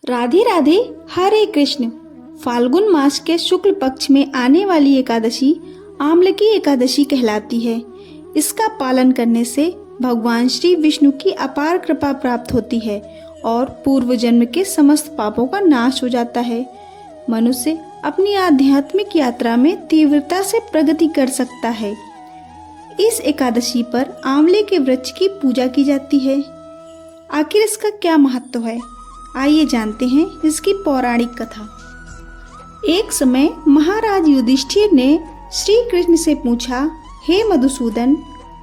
राधे राधे। हरे कृष्ण। फाल्गुन मास के शुक्ल पक्ष में आने वाली एकादशी आमलकी एकादशी कहलाती है। इसका पालन करने से भगवान श्री विष्णु की अपार कृपा प्राप्त होती है और पूर्व जन्म के समस्त पापों का नाश हो जाता है। मनुष्य अपनी आध्यात्मिक यात्रा में तीव्रता से प्रगति कर सकता है। इस एकादशी पर आंवले के वृक्ष की पूजा की जाती है। आखिर इसका क्या महत्व है, आइए जानते हैं इसकी पौराणिक कथा। एक समय महाराज युधिष्ठिर ने श्री कृष्ण से पूछा, हे मधुसूदन,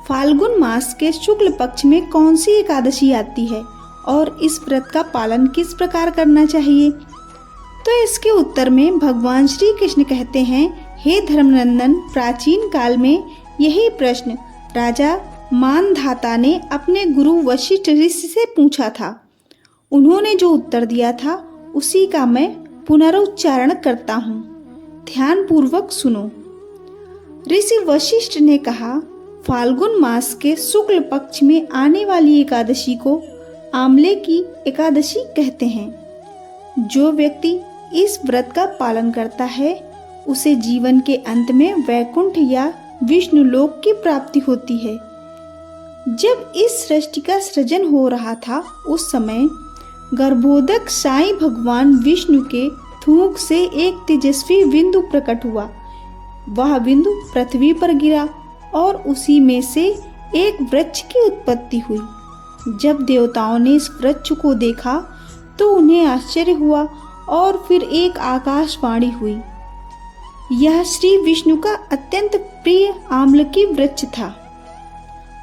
फाल्गुन मास के शुक्ल पक्ष में कौन सी एकादशी आती है और इस व्रत का पालन किस प्रकार करना चाहिए? तो इसके उत्तर में भगवान श्री कृष्ण कहते हैं, हे धर्मनंदन, प्राचीन काल में यही प्रश्न राजा मानधाता ने अपने गुरु वशिष्ठ ऋषि से पूछा था। उन्होंने जो उत्तर दिया था उसी का मैं पुनरुच्चारण करता हूँ। ध्यान पूर्वक सुनो। ऋषि वशिष्ठ ने कहा, फाल्गुन मास के शुक्ल पक्ष में आने वाली एकादशी को आंवले की एकादशी कहते हैं। जो व्यक्ति इस व्रत का पालन करता है उसे जीवन के अंत में वैकुंठ या विष्णु लोक की प्राप्ति होती है। जब इस सृष्टि का सृजन हो रहा था उस समय गर्भोदक साईं भगवान विष्णु के थूक से एक तेजस्वी बिंदु प्रकट हुआ। वह बिंदु पृथ्वी पर गिरा और उसी में से एक वृक्ष की उत्पत्ति हुई। जब देवताओं ने इस वृक्ष को देखा तो उन्हें आश्चर्य हुआ और फिर एक आकाशवाणी हुई। यह श्री विष्णु का अत्यंत प्रिय आंवलकी वृक्ष था।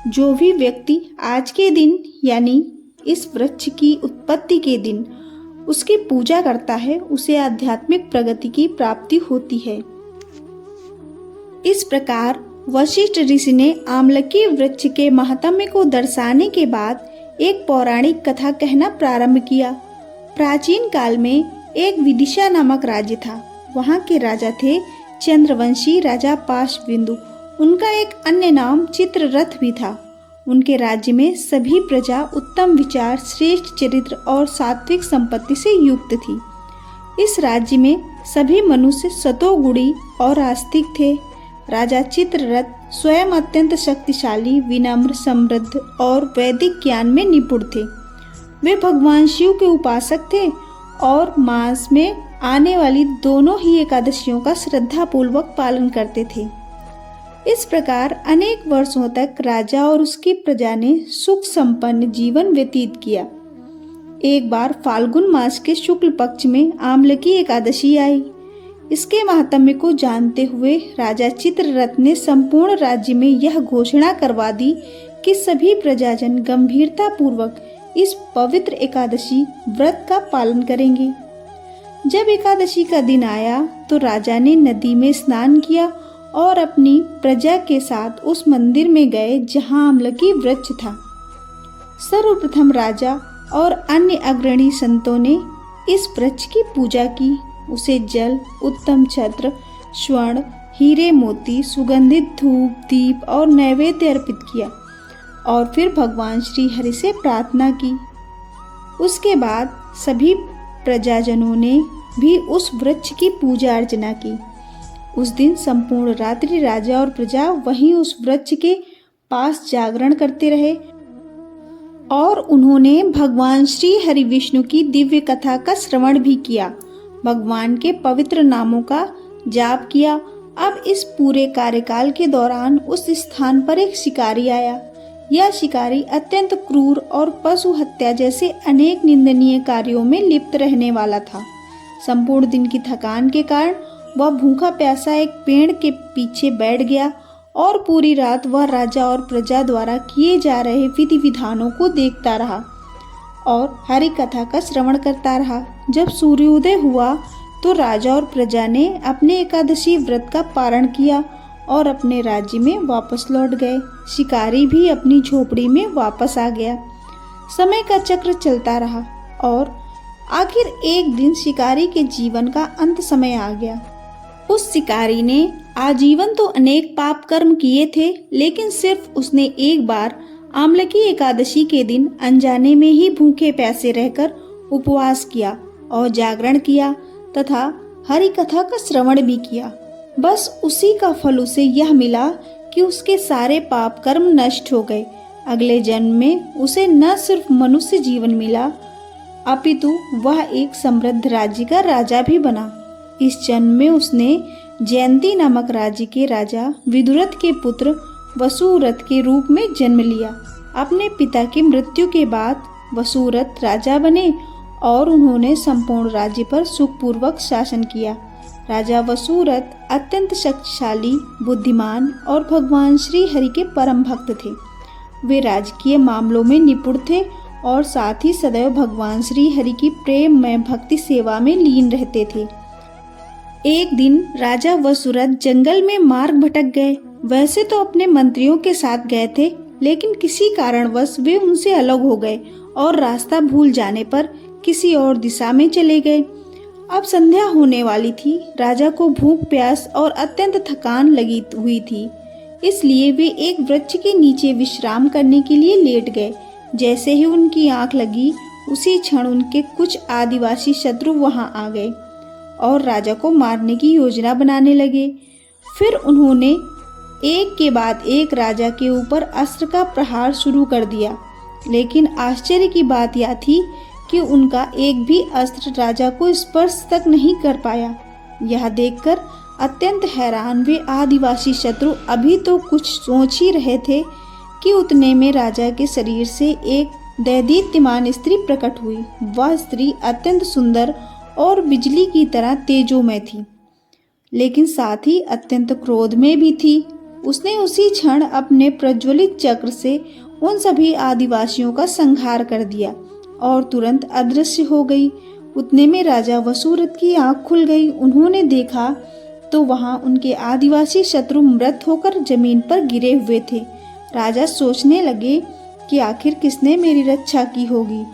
जो भी व्यक्ति आज के दिन यानी इस वृक्ष की उत्पत्ति के दिन उसकी पूजा करता है उसे आध्यात्मिक प्रगति की प्राप्ति होती है। इस प्रकार वशिष्ठ ऋषि ने आंवलकी वृक्ष के महात्म्य को दर्शाने के बाद एक पौराणिक कथा कहना प्रारंभ किया। प्राचीन काल में एक विदिशा नामक राज्य था। वहाँ के राजा थे चंद्रवंशी राजा पाशविंदु। उनका एक अन्य नाम चित्ररथ भी था। उनके राज्य में सभी प्रजा उत्तम विचार, श्रेष्ठ चरित्र और सात्विक संपत्ति से युक्त थी। इस राज्य में सभी मनुष्य सतोगुणी और आस्तिक थे। राजा चित्ररथ स्वयं अत्यंत शक्तिशाली, विनम्र, समृद्ध और वैदिक ज्ञान में निपुण थे। वे भगवान शिव के उपासक थे और मास में आने वाली दोनों ही एकादशियों का श्रद्धापूर्वक पालन करते थे। इस प्रकार अनेक वर्षों तक राजा और उसकी प्रजा ने सुख संपन्न जीवन व्यतीत किया। एक बार फाल्गुन मास के शुक्ल पक्ष में आंवलकी एकादशी आई। इसके महात्म्य को जानते हुए राजा चित्ररथ ने संपूर्ण राज्य में यह घोषणा करवा दी कि सभी प्रजाजन गंभीरता पूर्वक इस पवित्र एकादशी व्रत का पालन करेंगे। जब एकादशी का दिन आया तो राजा ने नदी में स्नान किया और अपनी प्रजा के साथ उस मंदिर में गए जहां आंवलकी वृक्ष था। सर्वप्रथम राजा और अन्य अग्रणी संतों ने इस वृक्ष की पूजा की। उसे जल, उत्तम छत्र, स्वर्ण, हीरे मोती, सुगंधित धूप, दीप और नैवेद्य अर्पित किया और फिर भगवान श्री हरि से प्रार्थना की। उसके बाद सभी प्रजाजनों ने भी उस वृक्ष की पूजा अर्चना की। उस दिन संपूर्ण रात्रि राजा और प्रजा वहीं उस वृक्ष के पास जागरण करते रहे और उन्होंने भगवान श्री हरि विष्णु की दिव्य कथा का श्रवण भी किया, भगवान के पवित्र नामों का जाप किया। अब इस पूरे कार्यकाल के दौरान उस स्थान पर एक शिकारी आया। यह शिकारी अत्यंत क्रूर और पशु हत्या जैसे अनेक निंदनीय कार्यों में लिप्त रहने वाला था। संपूर्ण दिन की थकान के कारण वह भूखा प्यासा एक पेड़ के पीछे बैठ गया और पूरी रात वह राजा और प्रजा द्वारा किए जा रहे विधि विधानों को देखता रहा और हरि कथा का श्रवण करता रहा। जब सूर्योदय हुआ तो राजा और प्रजा ने अपने एकादशी व्रत का पारण किया और अपने राज्य में वापस लौट गए। शिकारी भी अपनी झोपड़ी में वापस आ गया। समय का चक्र चलता रहा और आखिर एक दिन शिकारी के जीवन का अंत समय आ गया। उस शिकारी ने आजीवन तो अनेक पाप कर्म किए थे, लेकिन सिर्फ उसने एक बार आंवलकी एकादशी के दिन अनजाने में ही भूखे प्यासे रहकर उपवास किया और जागरण किया तथा हरि कथा का श्रवण भी किया। बस उसी का फल उसे यह मिला कि उसके सारे पाप कर्म नष्ट हो गए। अगले जन्म में उसे न सिर्फ मनुष्य जीवन मिला अपितु वह एक समृद्ध राज्य का राजा भी बना। इस जन्म में उसने जयंती नामक राज्य के राजा विदुरथ के पुत्र वसुरथ के रूप में जन्म लिया। अपने पिता की मृत्यु के बाद वसुरथ राजा बने और उन्होंने संपूर्ण राज्य पर सुखपूर्वक शासन किया। राजा वसुरथ अत्यंत शक्तिशाली, बुद्धिमान और भगवान श्री हरि के परम भक्त थे। वे राजकीय मामलों में निपुण थे और साथ ही सदैव भगवान श्री हरि की प्रेममय भक्ति सेवा में लीन रहते थे। एक दिन राजा वसुरथ जंगल में मार्ग भटक गए। वैसे तो अपने मंत्रियों के साथ गए थे, लेकिन किसी कारणवश वे उनसे अलग हो गए और रास्ता भूल जाने पर किसी और दिशा में चले गए। अब संध्या होने वाली थी। राजा को भूख प्यास और अत्यंत थकान लगी हुई थी, इसलिए वे एक वृक्ष के नीचे विश्राम करने के लिए लेट गए। जैसे ही उनकी आंख लगी उसी क्षण उनके कुछ आदिवासी शत्रु वहां आ गए और राजा को मारने की योजना बनाने लगे। फिर उन्होंने एक के बाद एक राजा के ऊपर अस्त्र का प्रहार शुरू कर दिया, लेकिन आश्चर्य की बात यह थी कि उनका एक भी अस्त्र राजा को स्पर्श तक नहीं कर पाया। यह देखकर अत्यंत हैरान वे आदिवासी शत्रु अभी तो कुछ सोच ही रहे थे कि उतने में राजा के शरीर से एक दैदीप्यमान स्त्री प्रकट हुई। वह स्त्री अत्यंत सुंदर और बिजली की तरह तेजोमय थी, लेकिन साथ ही अत्यंत क्रोध में भी थी। उसने उसी क्षण अपने प्रज्वलित चक्र से उन सभी आदिवासियों का संहार कर दिया और तुरंत अदृश्य हो गई। उतने में राजा वसुरथ की आंख खुल गई। उन्होंने देखा तो वहां उनके आदिवासी शत्रु मृत होकर जमीन पर गिरे हुए थे। राजा सोचने लगे कि आखिर किसने मेरी रक्षा की होगी,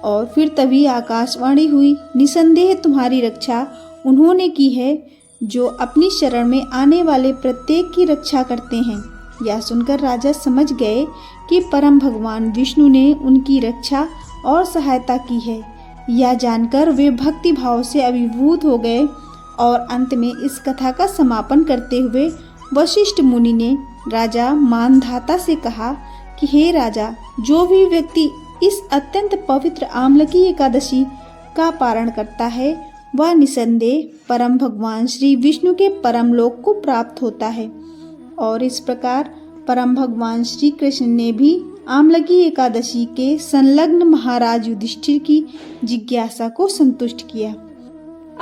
और फिर तभी आकाशवाणी हुई, निसंदेह तुम्हारी रक्षा उन्होंने की है जो अपनी शरण में आने वाले प्रत्येक की रक्षा करते हैं। यह सुनकर राजा समझ गए कि परम भगवान विष्णु ने उनकी रक्षा और सहायता की है। यह जानकर वे भक्ति भाव से अभिभूत हो गए और अंत में इस कथा का समापन करते हुए वशिष्ठ मुनि ने राजा मानधाता से कहा कि हे राजा, जो भी व्यक्ति इस अत्यंत पवित्र आमलकी एकादशी का पारण करता है वह निसंदेह परम भगवान श्री विष्णु के परम लोक को प्राप्त होता है। और इस प्रकार परम भगवान श्री कृष्ण ने भी आमलकी एकादशी के संलग्न महाराज युधिष्ठिर की जिज्ञासा को संतुष्ट किया।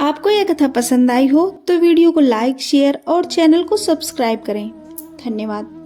आपको यह कथा पसंद आई हो तो वीडियो को लाइक, शेयर और चैनल को सब्सक्राइब करें। धन्यवाद।